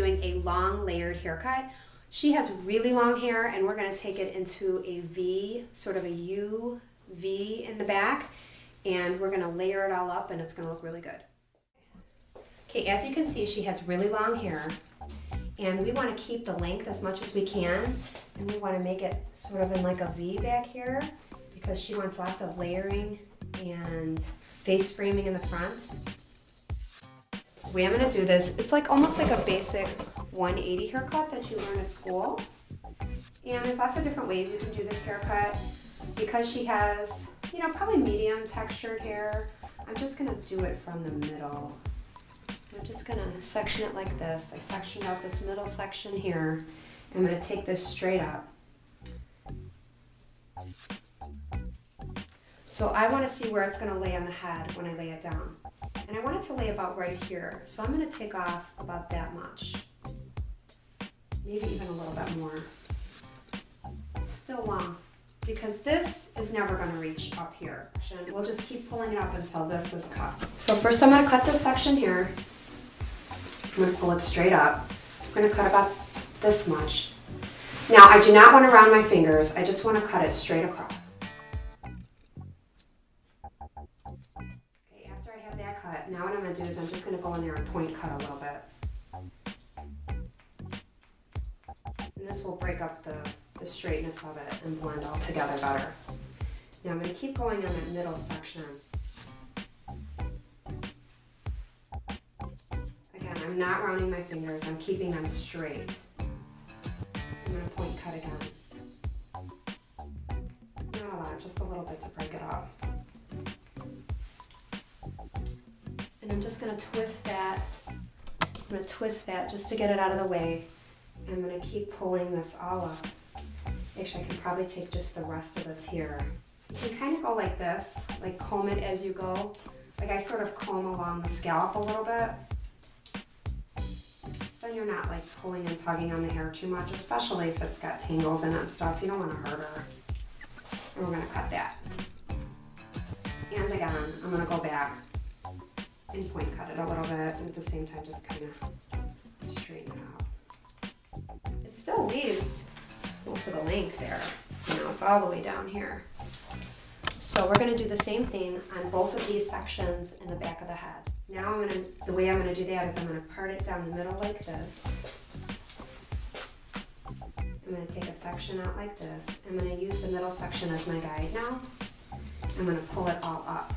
doing a long layered haircut. She has really long hair and we're gonna take it into a V, sort of a U V in the back, and we're gonna layer it all up and it's gonna look really good. Okay, as you can see, she has really long hair and we wanna keep the length as much as we can, and we wanna make it sort of in like a V back here because she wants lots of layering and face framing in the front. The way I'm gonna do this, it's like almost like a basic 180 haircut that you learn at school. And there's lots of different ways you can do this haircut. Because she has, you know, probably medium textured hair, I'm just gonna do it from the middle. I'm just gonna section it like this. I sectioned out this middle section here. I'm gonna take this straight up. So I wanna see where it's gonna lay on the head when I lay it down. And I want it to lay about right here. So I'm gonna take off about that much. Maybe even a little bit more. It's still long, because this is never gonna reach up here. And we'll just keep pulling it up until this is cut. So first I'm gonna cut this section here. I'm gonna pull it straight up. I'm gonna cut about this much. Now I do not wanna round my fingers, I just wanna cut it straight across. Okay, after I have that cut, now what I'm gonna do is I'm just gonna go in there and point cut a little bit. And this will break up the straightness of it and blend all together better. Now I'm going to keep going on that middle section. Again, I'm not rounding my fingers, I'm keeping them straight. I'm going to point cut again. Not a lot, just a little bit to break it up. And I'm just going to twist that. I'm going to twist that just to get it out of the way. I'm going to keep pulling this all up. Actually, I can probably take just the rest of this here. You can kind of go like this, like comb it as you go. Like I sort of comb along the scalp a little bit. So then you're not like pulling and tugging on the hair too much, especially if it's got tangles in it and stuff. You don't want to hurt her. And we're going to cut that. And again, I'm going to go back and point cut it a little bit, and at the same time just kind of straighten it out. It still leaves most of the length there. You know, it's all the way down here. So we're going to do the same thing on both of these sections in the back of the head. Now the way I'm going to do that is I'm going to part it down the middle like this. I'm going to take a section out like this. I'm going to use the middle section as my guide now. I'm going to pull it all up.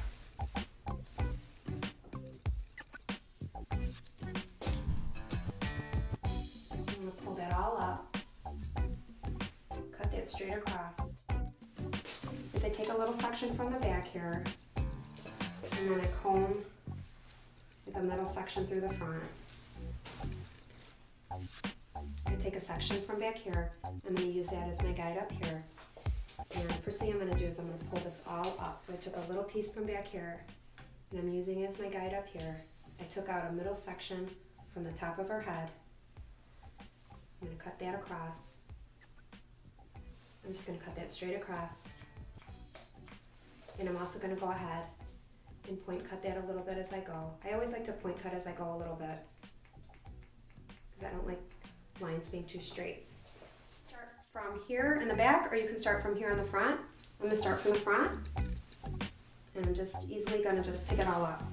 I'm going to pull that all up. Cut that straight across. Is I take a little section from the back here, and then I comb like a middle section through the front. I take a section from back here. I'm going to use that as my guide up here. And first thing I'm going to do is I'm going to pull this all up. So I took a little piece from back here, and I'm using it as my guide up here. I took out a middle section from the top of her head. I'm going to cut that across. I'm just going to cut that straight across. And I'm also going to go ahead and point cut that a little bit as I go. I always like to point cut as I go a little bit, because I don't like lines being too straight. Start from here in the back, or you can start from here in the front. I'm going to start from the front, and I'm just easily going to just pick it all up.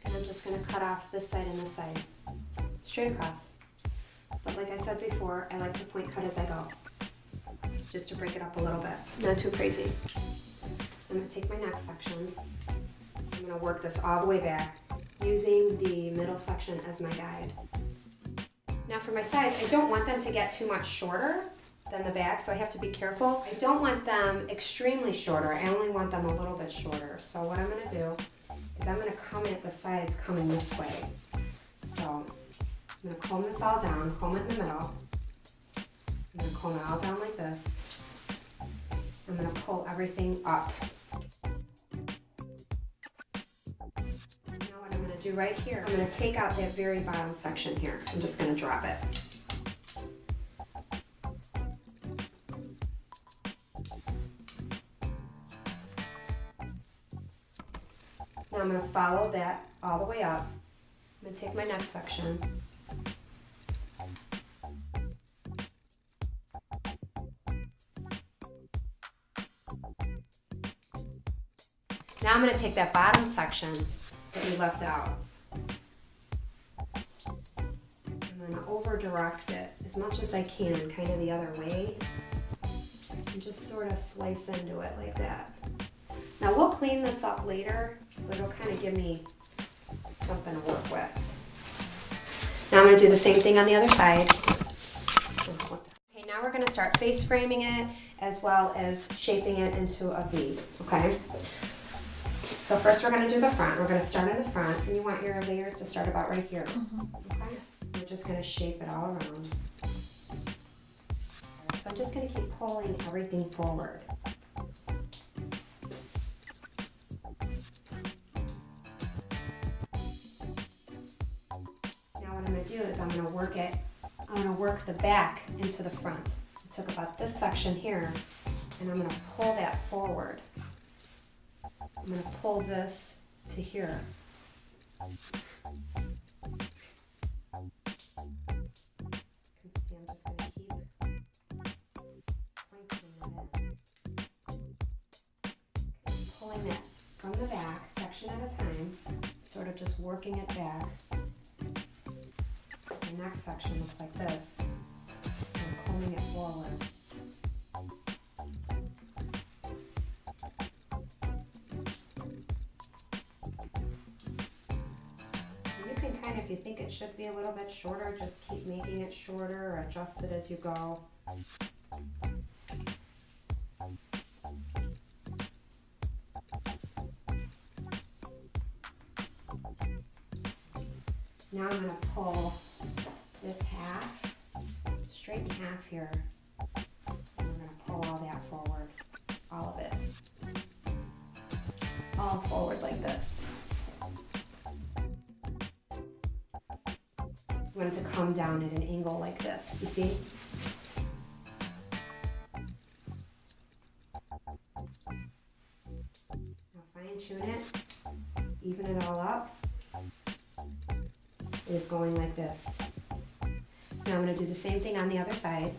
And I'm just going to cut off this side and this side, straight across. But like I said before, I like to point cut as I go, just to break it up a little bit, not too crazy. I'm going to take my next section. I'm going to work this all the way back, using the middle section as my guide. Now for my sides, I don't want them to get too much shorter than the back, so I have to be careful. I don't want them extremely shorter, I only want them a little bit shorter. So what I'm going to do is I'm going to come at the sides coming this way. So I'm going to comb this all down, comb it in the middle. I'm going to comb it all down like this. I'm going to pull everything up. Now what I'm going to do right here, I'm going to take out that very bottom section here. I'm just going to drop it. I'm going to follow that all the way up. I'm going to take my next section. Now I'm going to take that bottom section that we left out. I'm going to over direct it as much as I can, kind of the other way. And just sort of slice into it like that. Now we'll clean this up later, but it'll kind of give me something to work with. Now I'm going to do the same thing on the other side. Okay, now we're going to start face framing it as well as shaping it into a V, okay? So first we're going to do the front. We're going to start in the front, and you want your layers to start about right here. Okay? We're just going to shape it all around. So I'm just going to keep pulling everything forward. Now what I'm going to do is I'm going to work it. I'm going to work the back into the front. I took about this section here, and I'm going to pull that forward. I'm going to pull this to here. You can see I'm just going to keep pointing that in. Okay, pulling that from the back, section at a time, sort of just working it back. The next section looks like this. I'm combing it forward. If you think it should be a little bit shorter, just keep making it shorter or adjust it as you go. Now I'm going to pull this half, straighten half here, and I'm going to pull all that forward, all of it, all forward like this. I want it to come down at an angle like this, you see? Now fine tune it, even it all up. It is going like this. Now I'm going to do the same thing on the other side.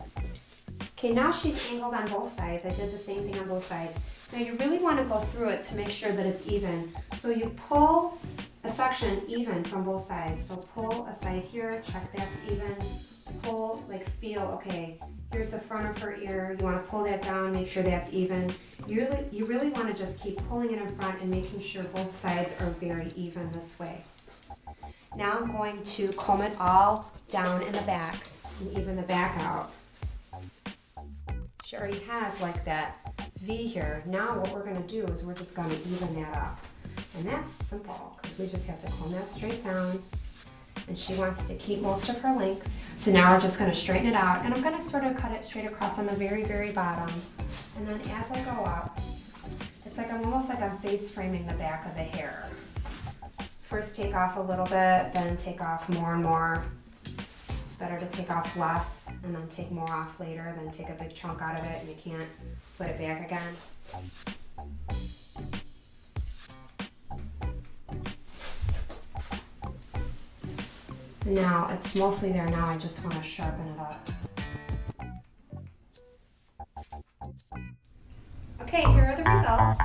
Okay, now she's angled on both sides. I did the same thing on both sides. Now you really want to go through it to make sure that it's even. So you pull a section even from both sides. So pull a side here, check that's even. Pull, like feel, okay, here's the front of her ear. You want to pull that down, make sure that's even. You really want to just keep pulling it in front and making sure both sides are very even this way. Now I'm going to comb it all down in the back and even the back out. She already has like that V here. Now what we're going to do is we're just going to even that up. And that's simple because we just have to comb that straight down. And she wants to keep most of her length. So now we're just going to straighten it out. And I'm going to sort of cut it straight across on the very, very bottom. And then as I go up, it's like almost like I'm face framing the back of the hair. First take off a little bit, then take off more and more. It's better to take off less and then take more off later than take a big chunk out of it and you can't put it back again. Now it's mostly there now, I just want to sharpen it up. Okay, here are the results.